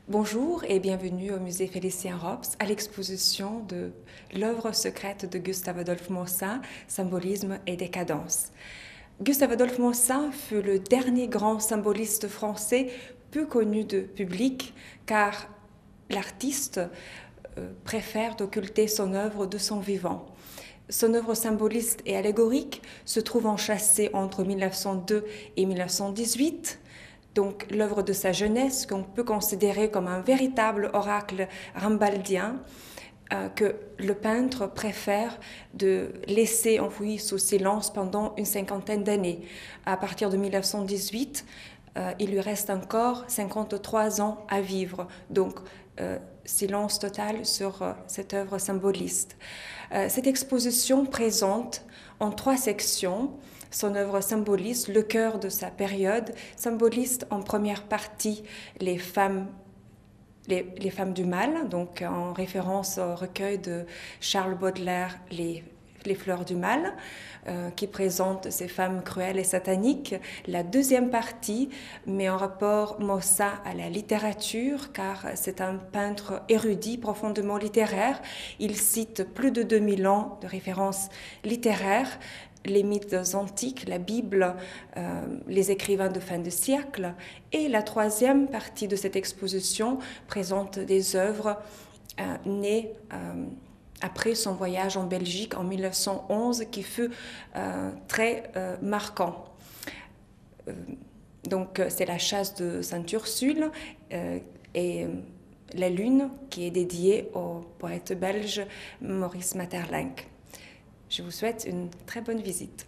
Bonjour et bienvenue au musée Félicien Rops à l'exposition de l'œuvre secrète de Gustave Adolphe Moissin, Symbolisme et décadence. Gustave Adolphe Moissin fut le dernier grand symboliste français peu connu du public car l'artiste préfère d'occulter son œuvre de son vivant. Son œuvre symboliste et allégorique se trouve enchâssée entre 1902 et 1918. Donc l'œuvre de sa jeunesse qu'on peut considérer comme un véritable oracle rambaldien que le peintre préfère de laisser enfoui sous silence pendant une cinquantaine d'années. À partir de 1918, il lui reste encore 53 ans à vivre. Donc silence total sur cette œuvre symboliste. Cette exposition présente en 3 sections son œuvre symboliste, le cœur de sa période, symboliste en première partie les femmes du mal, donc en référence au recueil de Charles Baudelaire, les fleurs du mal, qui présente ces femmes cruelles et sataniques. La deuxième partie met en rapport Moissin à la littérature, car c'est un peintre érudit, profondément littéraire. Il cite plus de 2000 ans de références littéraires, les mythes antiques, la Bible, les écrivains de fin de siècle. Et la troisième partie de cette exposition présente des œuvres nées après son voyage en Belgique en 1911, qui fut très marquant. Donc c'est la chasse de Sainte-Ursule et la Lune, qui est dédiée au poète belge Maurice Maeterlinck. Je vous souhaite une très bonne visite.